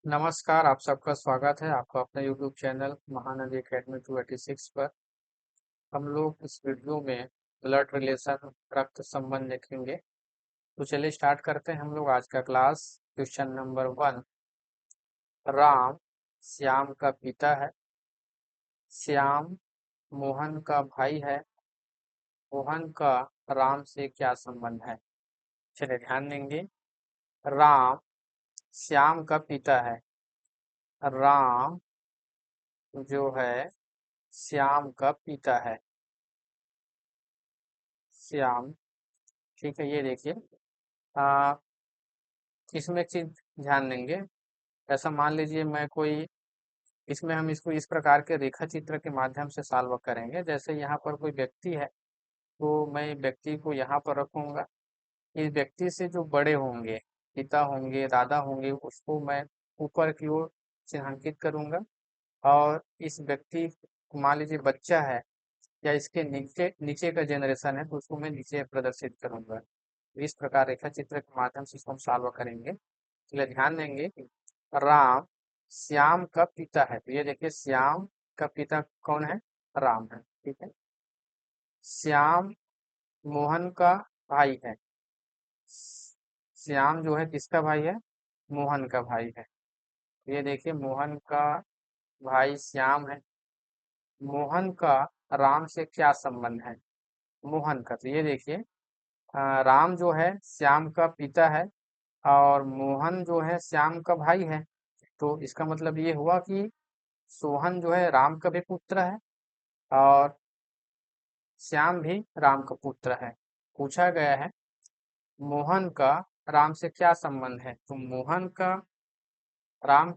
नमस्कार, आप सबका स्वागत है आपका अपने YouTube चैनल महानदी एकेडमी 286 पर। हम लोग इस वीडियो में ब्लड रिलेशन रक्त संबंध देखेंगे। तो चलिए स्टार्ट करते हैं हम लोग आज का class. Question number 1। Ram Shyam का पिता है। श्याम मोहन का भाई है। मोहन का राम से क्या संबंध है? चलिए ध्यान देंगे। राम श्याम का पिता है। राम जो है श्याम का पिता है। श्याम, ठीक है। ये देखिए, आ, इसमें एक चीज ध्यान देंगे। ऐसा मान लीजिए मैं कोई, इसमें हम इसको इस प्रकार के रेखा चित्र के माध्यम से सॉल्व करेंगे। जैसे यहाँ पर कोई व्यक्ति है, तो मैं व्यक्ति को यहाँ पर रखूंगा। इस व्यक्ति से जो बड़े होंगे, पिता होंगे, दादा होंगे, उसको मैं ऊपर की ओर चिन्हांकित करूंगा। और इस व्यक्ति मान लीजिए बच्चा है, या इसके नीचे नीचे का जनरेशन है, तो उसको मैं नीचे प्रदर्शित करूंगा। इस प्रकार रेखा चित्र के माध्यम से इसको हम सॉल्व करेंगे। चलिए ध्यान देंगे कि राम श्याम का पिता है। तो ये देखिए, श्याम का पिता कौन है? राम है, ठीक है। श्याम मोहन का भाई है। श्याम जो है किसका भाई है? मोहन का भाई है। तो ये देखिए, मोहन का भाई श्याम है। मोहन का राम से क्या संबंध है? मोहन का, तो ये देखिए, राम जो है श्याम का पिता है, और मोहन जो है श्याम का भाई है। तो इसका मतलब ये हुआ कि सोहन जो है राम का भी पुत्र है, और श्याम भी राम का पुत्र है। पूछा गया है मोहन का राम से क्या संबंध है। तो मोहन का राम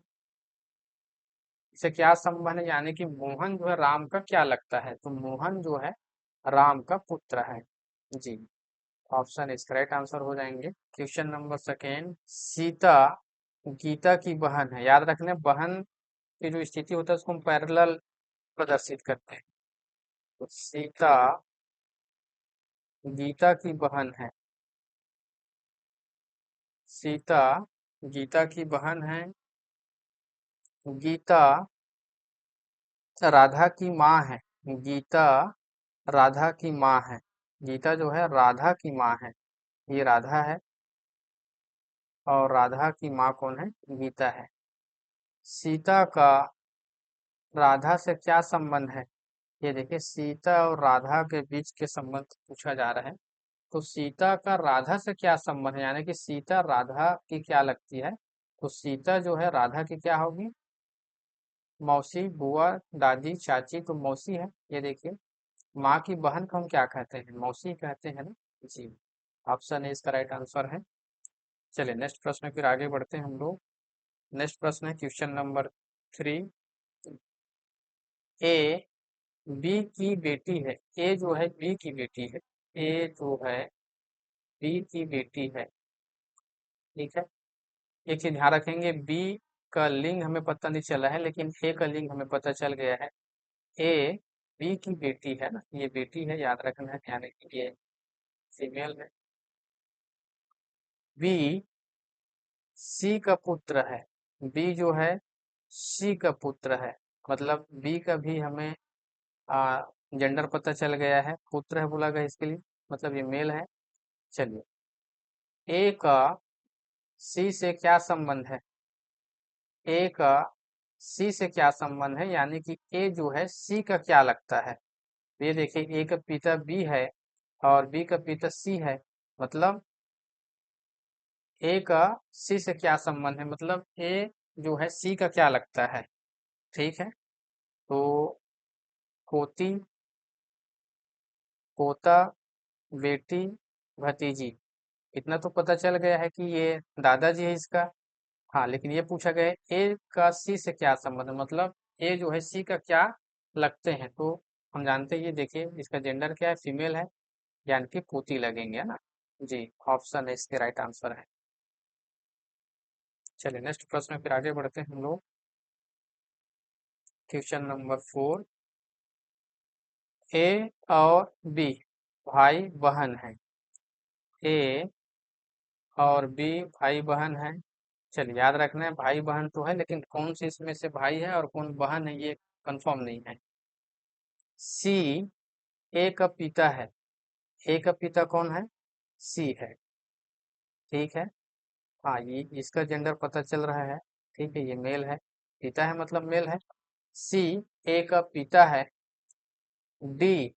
से क्या संबंध है, यानी कि मोहन जो है राम का क्या लगता है? तो मोहन जो है राम का पुत्र है। जी, ऑप्शन इस करेक्ट आंसर हो जाएंगे। Question number second. Sita Geeta की बहन है। याद रखना, बहन की जो स्थिति होता है उसको हम पैरेलल प्रदर्शित करते हैं। तो सीता गीता की बहन है। सीता गीता की बहन है। गीता राधा की माँ है। गीता राधा की माँ है। गीता जो है राधा की माँ है। ये राधा है, और राधा की माँ कौन है? गीता है। सीता का राधा से क्या संबंध है? ये देखिए, सीता और राधा के बीच के संबंध पूछा जा रहा है। तो सीता का राधा से क्या संबंध है, यानी कि सीता राधा की क्या लगती है? तो सीता जो है राधा की क्या होगी? मौसी, बुआ, दादी, चाची। तो मौसी है। ये देखिए, माँ की बहन को हम क्या कहते हैं? मौसी कहते हैं ना। जी, ऑप्शन ए इसका राइट आंसर है। चलिए नेक्स्ट प्रश्न फिर आगे बढ़ते हैं हम लोग। नेक्स्ट प्रश्न है क्वेश्चन नंबर 3। ए बी की बेटी है। ए जो है बी की बेटी है। ए जो है बी की बेटी है, ठीक है। एक चीज ध्यान रखेंगे, बी का लिंग हमें पता नहीं चला है, लेकिन ए का लिंग हमें पता चल गया है। ए बी की बेटी है ना, ये बेटी है, याद रखना है, ध्यान रखिए, ये फीमेल है। बी सी का पुत्र है। बी जो है सी का पुत्र है, मतलब बी का भी हमें आ, जेंडर पता चल गया है, पुत्र है बोला गया इसके लिए, मतलब ये मेल है। चलिए, ए का सी से क्या संबंध है? ए का सी से क्या संबंध है, यानी कि ए जो है सी का क्या लगता है? तो ये देखिए, ए का पिता बी है, और बी का पिता सी है। मतलब ए का सी से क्या संबंध है, मतलब ए जो है सी का क्या लगता है, ठीक है। तो पोती, पोता, बेटी, भतीजी, इतना तो पता चल गया है कि ये दादाजी है इसका। हाँ, लेकिन ये पूछा गया है ए का सी से क्या संबंध है, मतलब ए जो है सी का क्या लगते हैं। तो हम जानते हैं, ये देखिए इसका जेंडर क्या है? फीमेल है, यानी कि पोती लगेंगे, है ना। जी, ऑप्शन है इसके राइट आंसर है। चलिए नेक्स्ट प्रश्न फिर आगे बढ़ते हैं हम लोग। Question number 4। ए और बी भाई बहन है। ए और बी भाई बहन है। चलिए याद रखना है, भाई बहन तो है लेकिन कौन से इसमें से भाई है और कौन बहन है ये कंफर्म नहीं है। सी ए का पिता है। ए का पिता कौन है? सी है। ठीक है। हाँ, ये इसका जेंडर पता चल रहा है। ठीक है, ये मेल है। पिता है मतलब मेल है। सी ए का पिता है। डी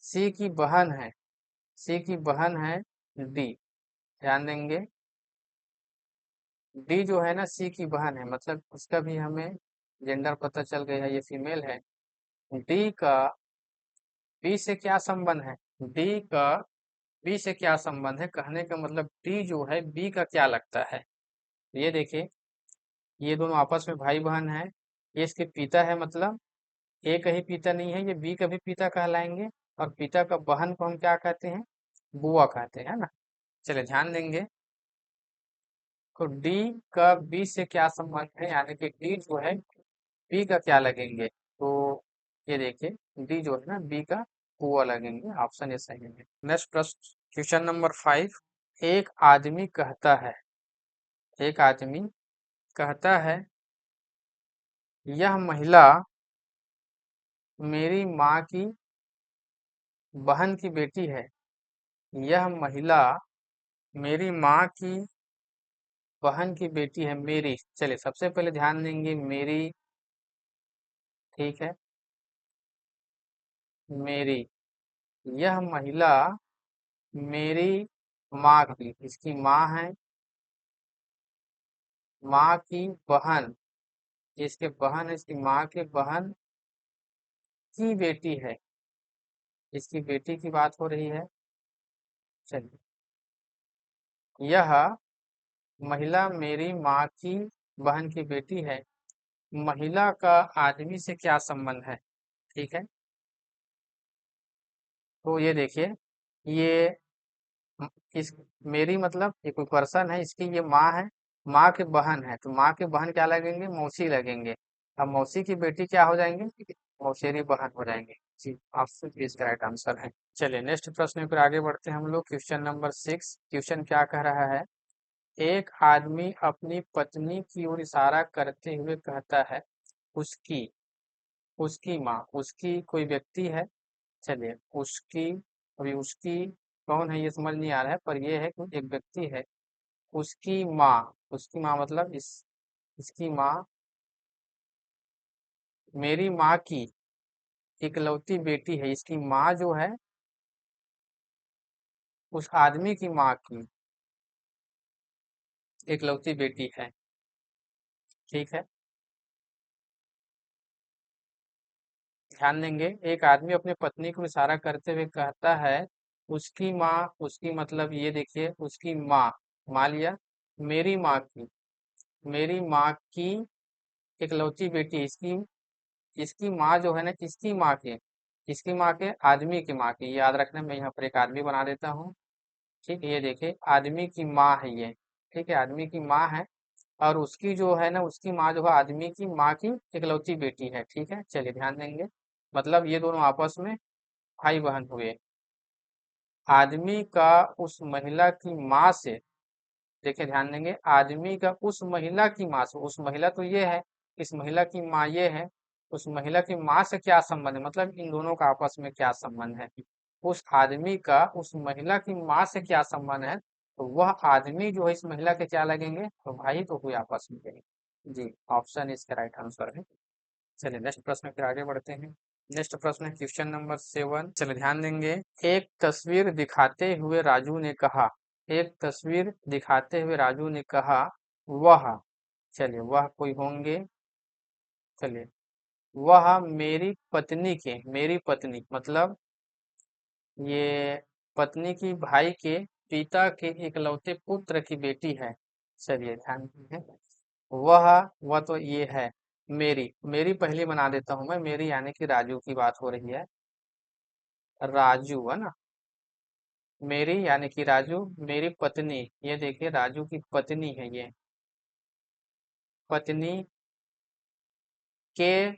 सी की बहन है। सी की बहन है डी। ध्यान देंगे, डी जो है ना सी की बहन है, मतलब उसका भी हमें जेंडर पता चल गया है, ये फीमेल है। डी का बी से क्या संबंध है? डी का बी से क्या संबंध है, कहने का मतलब डी जो है बी का क्या लगता है। ये देखिए, ये दोनों आपस में भाई बहन है। ये इसके पिता है, मतलब ए का ही पिता नहीं है, ये बी का भी पिता कहलाएंगे। और पिता का बहन को हम क्या कहते हैं? बुआ कहते हैं, है ना। चलिए ध्यान देंगे, तो डी का बी से क्या संबंध है, यानी कि डी जो है बी का क्या लगेंगे, तो ये देखिए डी जो है ना बी का बुआ लगेंगे। ऑप्शन ये सही है। नेक्स्ट प्रश्न, क्वेश्चन नंबर 5। एक आदमी कहता है, एक आदमी कहता है, यह महिला मेरी माँ की बहन की बेटी है। यह महिला मेरी माँ की बहन की बेटी है मेरी। चलिए सबसे पहले ध्यान देंगे मेरी। ठीक है, मेरी। यह महिला मेरी माँ की, इसकी माँ है, माँ की बहन, इसके बहन है, इसकी माँ के बहन की बेटी है। इसकी बेटी की बात हो रही है। चलिए, यह महिला मेरी माँ की बहन की बेटी है। महिला का आदमी से क्या संबंध है? ठीक है, तो ये देखिए, ये इस मेरी मतलब ये कोई पर्सन है, इसकी ये माँ है, माँ के बहन है, तो माँ के बहन क्या लगेंगे? मौसी लगेंगे। अब मौसी की बेटी क्या हो जाएंगे? मौसेरी बहन हो जाएंगे। जी, ऑप्शन बी इसका राइट आंसर है। चलिए नेक्स्ट प्रश्न पर आगे बढ़ते हैं हम लोग। Question number 6। क्वेश्चन क्या कह रहा है? एक आदमी अपनी पत्नी की ओर इशारा करते हुए कहता है, उसकी उसकी माँ, उसकी कोई व्यक्ति है। चलिए, उसकी, अभी उसकी कौन है ये समझ नहीं आ रहा है, पर ये है कि एक व्यक्ति है। उसकी माँ, उसकी माँ मतलब इसकी माँ मेरी माँ की इकलौती बेटी है। इसकी माँ जो है उस आदमी की माँ की इकलौती बेटी है। ठीक है, ध्यान देंगे, एक आदमी अपनी पत्नी को इशारा करते हुए कहता है, उसकी माँ, उसकी मतलब ये देखिए उसकी माँ, मान लिया मेरी माँ की, मेरी माँ की इकलौती बेटी, इसकी इसकी माँ जो है ना, किसकी माँ के? किसकी माँ के? आदमी की माँ की। याद रखना, मैं यहाँ पर एक आदमी बना देता हूँ। ठीक है, ये देखिए आदमी की माँ है ये। ठीक है, आदमी की माँ है, और उसकी जो है ना उसकी माँ जो है आदमी की माँ की इकलौती बेटी है। ठीक है, चलिए ध्यान देंगे, मतलब ये दोनों आपस में भाई बहन हुए। आदमी का उस महिला की माँ से, देखिए ध्यान देंगे, आदमी का उस महिला की माँ से, उस महिला तो ये है, इस महिला की माँ ये है, उस महिला की माँ से क्या संबंध है, मतलब इन दोनों का आपस में क्या संबंध है। उस आदमी का उस महिला की माँ से क्या संबंध है, तो वह आदमी जो है इस महिला के क्या लगेंगे, तो भाई तो हुए आपस में। जी, ऑप्शन इसका राइट आंसर है। चलिए नेक्स्ट प्रश्न फिर आगे बढ़ते हैं। नेक्स्ट प्रश्न है क्वेश्चन नंबर 7। चलिए ध्यान देंगे, एक तस्वीर दिखाते हुए राजू ने कहा, एक तस्वीर दिखाते हुए राजू ने कहा, वह, चलिए वह कोई होंगे। चलिए, वह मेरी पत्नी के, मेरी पत्नी मतलब ये पत्नी की भाई के पिता के इकलौते पुत्र की बेटी है। चलिए ध्यान देंगे, वह वह तो ये है मेरी, मेरी पहली बना देता हूं मैं, मेरी यानी कि राजू की बात हो रही है। राजू है ना, मेरी यानी कि राजू, मेरी पत्नी, ये देखिए राजू की पत्नी है ये, पत्नी के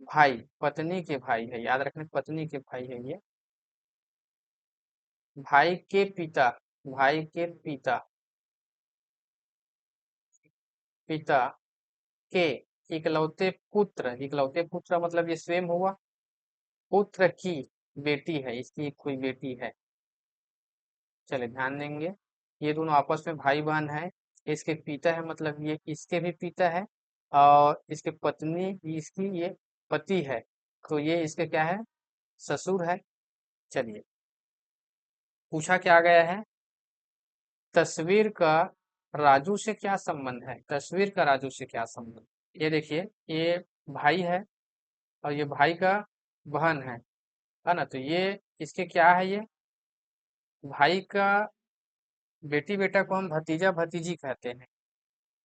भाई, पत्नी के भाई है, याद रखना पत्नी के भाई है ये। भाई के पिता, भाई के पिता, पिता के इकलौते पुत्र मतलब ये स्वयं हुआ, पुत्र की बेटी है, इसकी कोई बेटी है। चले ध्यान देंगे, ये दोनों आपस में भाई बहन है। इसके पिता है मतलब ये इसके भी पिता है, और इसके पत्नी इसकी ये पति है, तो ये इसके क्या है, ससुर है। चलिए, पूछा क्या गया है, तस्वीर का राजू से क्या संबंध है, तस्वीर का राजू से क्या संबंध। ये देखिए, ये भाई है और ये भाई का बहन है ना, तो ये इसके क्या है, ये भाई का बेटी बेटा को हम भतीजा भतीजी कहते हैं,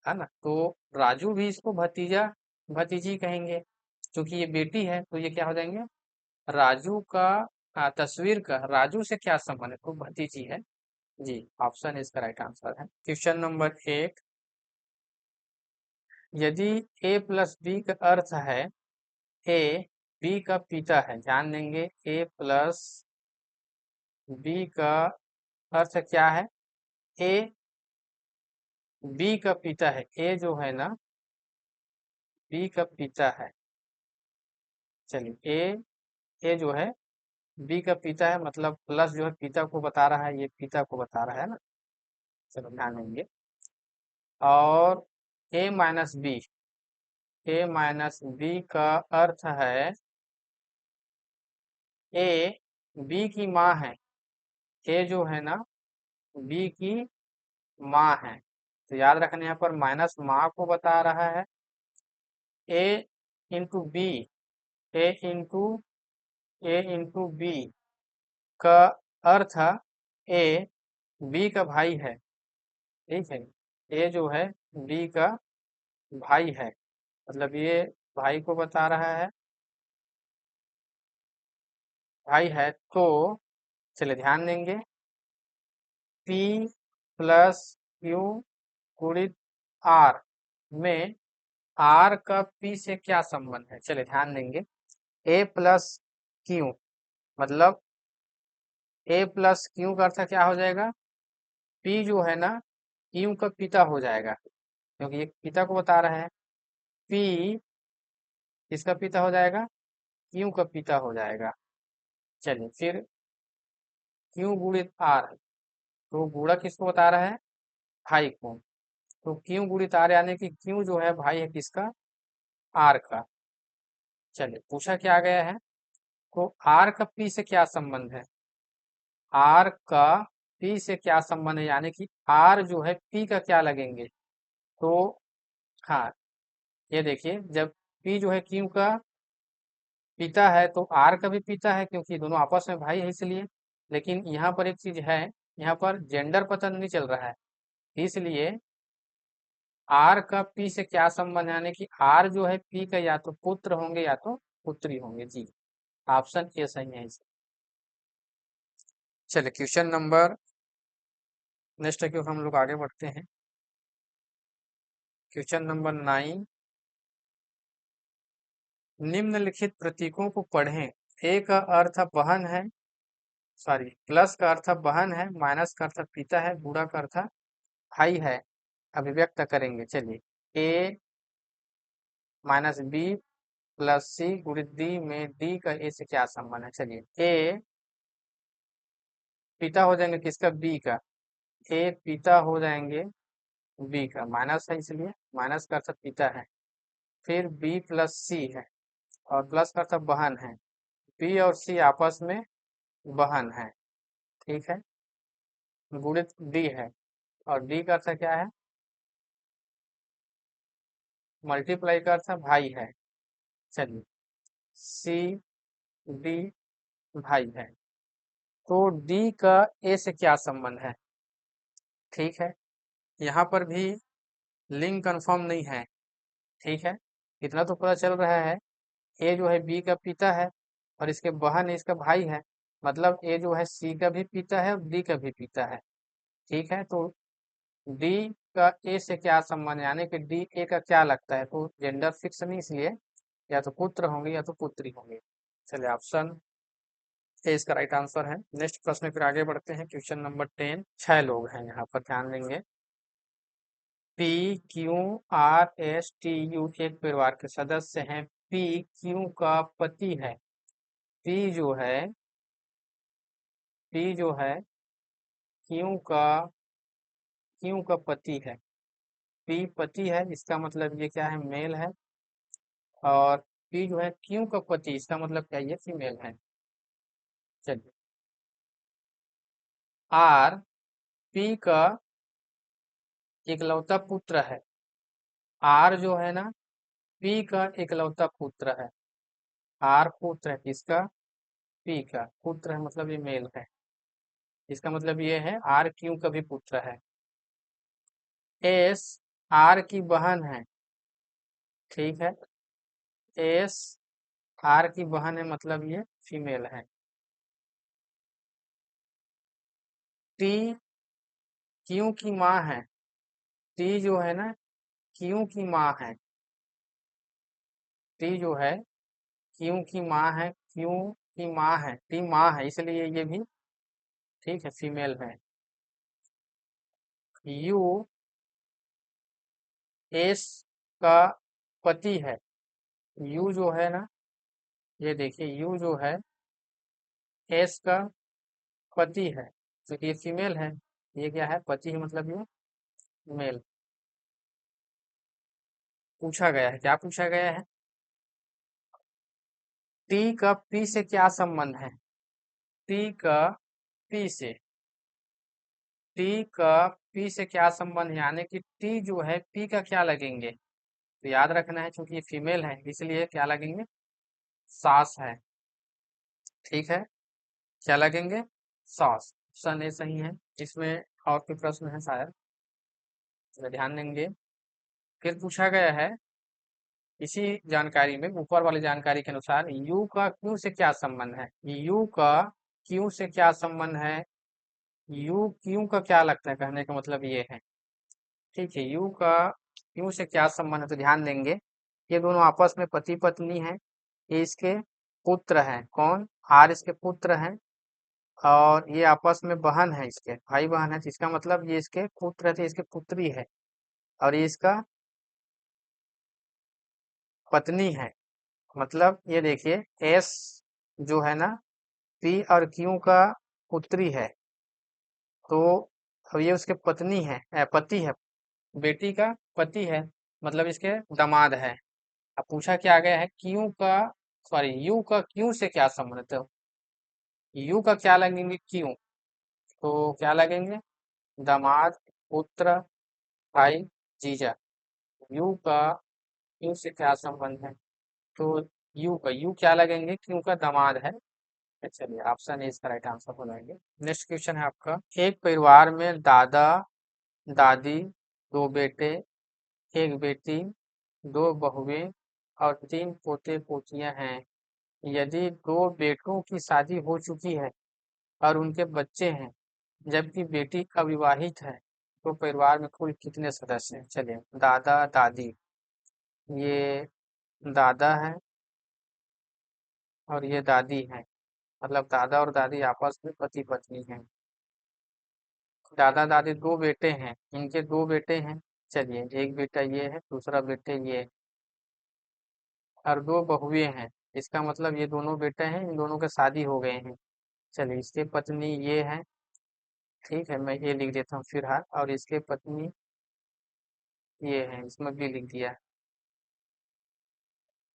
है ना, तो राजू भी इसको भतीजा भतीजी कहेंगे, क्योंकि ये बेटी है तो ये क्या हो जाएंगे, राजू का, तस्वीर का राजू से क्या संबंध है, तो भतीजी है। जी, ऑप्शन इसका राइट आंसर है। क्वेश्चन नंबर 8, यदि a प्लस बी का अर्थ है a b का पिता है, ध्यान देंगे a प्लस b का अर्थ क्या है, a b का पिता है, a जो है ना b का पिता है। चलिए, a जो है b का पिता है, मतलब प्लस जो है पिता को बता रहा है, ये पिता को बता रहा है ना। चलो ध्यान देंगे, और a माइनस बी का अर्थ है a b की माँ है, a जो है ना b की माँ है, तो याद रखने यहाँ पर माइनस माँ को बता रहा है। a into B, a into B का अर्थ a बी का भाई है, ठीक है, a जो है बी का भाई है, मतलब ये भाई को बता रहा है, भाई है, तो चलिए ध्यान देंगे, p प्लस क्यू गुणित आर में आर का पी से क्या संबंध है। चलिए ध्यान देंगे, ए प्लस क्यू मतलब ए प्लस क्यू का अर्थ क्या हो जाएगा, पी जो है ना क्यू का पिता हो जाएगा, क्योंकि ये पिता को बता रहा है, पी किसका पिता हो जाएगा, क्यू का पिता हो जाएगा। चलिए फिर क्यू गुणित आर, तो गुणा किसको बता रहा है, भाई को, तो क्यू गुणित आर यानी कि क्यू जो है भाई है किसका, आर का। चलिए, पूछा क्या गया है, तो आर का पी से क्या संबंध है, आर का पी से क्या संबंध है, यानी कि आर जो है पी का क्या लगेंगे, तो हाँ, ये देखिए, जब पी जो है क्यू का पिता है तो आर का भी पिता है, क्योंकि दोनों आपस में भाई है इसलिए। लेकिन यहाँ पर एक चीज है, यहाँ पर जेंडर पता नहीं चल रहा है, इसलिए आर का पी से क्या संबंध है, यानी कि आर जो है पी का या तो पुत्र होंगे या तो पुत्री होंगे। जी, ऑप्शन ए सही है इसका। चलिए, क्वेश्चन नंबर नेक्स्ट है, क्योंकि हम लोग आगे बढ़ते हैं। क्वेश्चन नंबर 9, निम्नलिखित प्रतीकों को पढ़ें। ए का अर्थ बहन है, सॉरी प्लस का अर्थ बहन है, माइनस का अर्थ पिता है, गुणा का अर्थ भाई है। अभिव्यक्त करेंगे, चलिए, ए माइनस बी प्लस सी गुणित डी में डी का ए से क्या संबंध है। चलिए, ए पिता हो जाएंगे किसका, बी का, ए पिता हो जाएंगे बी का, माइनस है इसलिए माइनस का अर्थ पिता है। फिर बी प्लस सी है, और प्लस का अर्थ बहन है, बी और सी आपस में बहन है, ठीक है, गुणित डी है, और डी का अर्थ क्या है, मल्टीप्लाई का अर्थ भाई है। चलिए, सी डी भाई है, तो डी का ए से क्या संबंध है, ठीक है, यहाँ पर भी लिंक कंफर्म नहीं है, ठीक है, इतना तो पता चल रहा है, ए जो है बी का पिता है और इसके बहन इसका भाई है, मतलब ए जो है सी का भी पिता है और डी का भी पिता है, ठीक है, तो डी का ए से क्या संबंध है, यानी कि डी ए का क्या लगता है, तो जेंडर फिक्स नहीं, इसलिए या तो पुत्र होंगे या तो पुत्री होंगे। चलिए, ऑप्शन ए इसका राइट आंसर है। नेक्स्ट प्रश्न फिर आगे बढ़ते हैं, क्वेश्चन नंबर 10, 6 लोग हैं यहाँ पर, ध्यान देंगे, P Q R S T U एक परिवार के सदस्य हैं। पी क्यू का पति है। पी जो है पी जो है क्यू का पति है। पी पति है, इसका मतलब ये क्या है, मेल है। और पी जो है क्यू का पति, इसका मतलब क्या, ये फीमेल है। चलिए, आर पी का इकलौता पुत्र है। आर जो है ना, पी का इकलौता पुत्र है। आर पुत्र है किसका, पी का पुत्र है, मतलब ये मेल है। इसका मतलब ये है आर क्यू का भी पुत्र है। एस आर की बहन है। ठीक है, एस आर की बहन है, मतलब ये फीमेल है। टी क्यू की माँ है। टी जो है ना, क्यू की माँ है। टी जो है क्यू की माँ है। क्यू की माँ है, टी माँ है, इसलिए ये भी ठीक है, फीमेल है। यू एस का पति है। यू जो है ना, ये देखिए, यू जो है एस का पति है, क्योंकि ये फीमेल है। ये क्या है, पति है, मतलब ये मेल। पूछा गया है, क्या पूछा गया है, टी का पी से क्या संबंध है। टी का पी से टी का पी से क्या संबंध है, यानी कि टी जो है पी का क्या लगेंगे। तो याद रखना है, क्योंकि ये फीमेल है, इसलिए क्या लगेंगे, सास है। ठीक है, क्या लगेंगे, सास। ऑप्शन ए सही है। इसमें और कोई प्रश्न है शायद, तो ध्यान देंगे। फिर पूछा गया है इसी जानकारी में, ऊपर वाली जानकारी के अनुसार, यू का क्यू से क्या संबंध है। यू का क्यू से क्या संबंध है, यू क्यू का क्या लगता है, कहने का मतलब ये है। ठीक है, यू का क्यू से क्या संबंध है, तो ध्यान देंगे, ये दोनों आपस में पति पत्नी हैं। ये इसके पुत्र हैं, कौन, आर इसके पुत्र हैं। और ये आपस में बहन है, इसके भाई बहन है, जिसका मतलब ये इसके पुत्र थे, इसके पुत्री है। और ये इसका पत्नी है। मतलब ये देखिए, एस जो है ना, पी और क्यू का पुत्री है, तो अब ये उसके पत्नी है, पति है, बेटी का पति है, मतलब इसके दामाद है। अब पूछा क्या गया है, क्यू का, सॉरी, यू का क्यू से क्या संबंध है, तो यू का क्या लगेंगे, क्यू, तो क्या लगेंगे, दामाद, पुत्र, भाई, जीजा। यू का क्यू से क्या संबंध है, तो यू क्या लगेंगे, क्यू का दामाद है। चलिए, ऑप्शन ए इसका राइट आंसर हो जाएंगे। नेक्स्ट क्वेश्चन है आपका, एक परिवार में दादा दादी, दो बेटे, एक बेटी, दो बहुएं और तीन पोते पोतियां हैं। यदि दो बेटों की शादी हो चुकी है और उनके बच्चे हैं, जबकि बेटी अविवाहित है, तो परिवार में कुल कितने सदस्य हैं। चलिए, दादा दादी, ये दादा है और ये दादी है, मतलब दादा और दादी आपस में पति पत्नी हैं। दादा दादी दो बेटे हैं, इनके दो बेटे हैं। चलिए, एक बेटा ये है, दूसरा बेटे ये है, और दो बहुएं हैं। इसका मतलब ये दोनों बेटे हैं, इन दोनों के शादी हो गए हैं। चलिए, इसके पत्नी ये है। ठीक है, मैं ये लिख देता हूँ फिलहाल, और इसके पत्नी ये है, इसमें भी लिख दिया।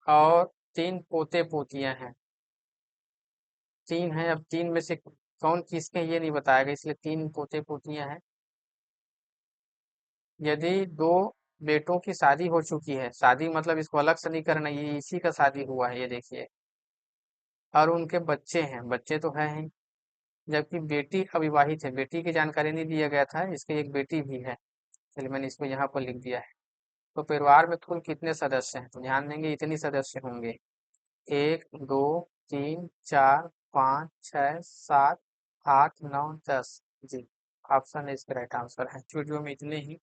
और तीन पोते पोतियां हैं। तीन है, अब तीन में से कौन किसके हैं, ये नहीं बताएगा, इसलिए तीन पोते पोतियां हैं। यदि दो बेटों की शादी हो चुकी है, शादी मतलब इसको अलग से नहीं करना, ये इसी का शादी हुआ है, ये देखिए, और उनके बच्चे हैं, बच्चे तो है ही, जबकि बेटी अविवाहित है, बेटी की जानकारी नहीं दिया गया था, इसके एक बेटी भी है। चलिए, मैंने इसको यहाँ पर लिख दिया है। तो परिवार में कुल कितने सदस्य हैं, तो ध्यान देंगे, इतनी सदस्य होंगे, एक, दो, तीन, चार, पाँच, छः, सात, आठ, नौ, 10। जी, ऑप्शन इसका राइट आंसर है। वीडियो में इतने ही।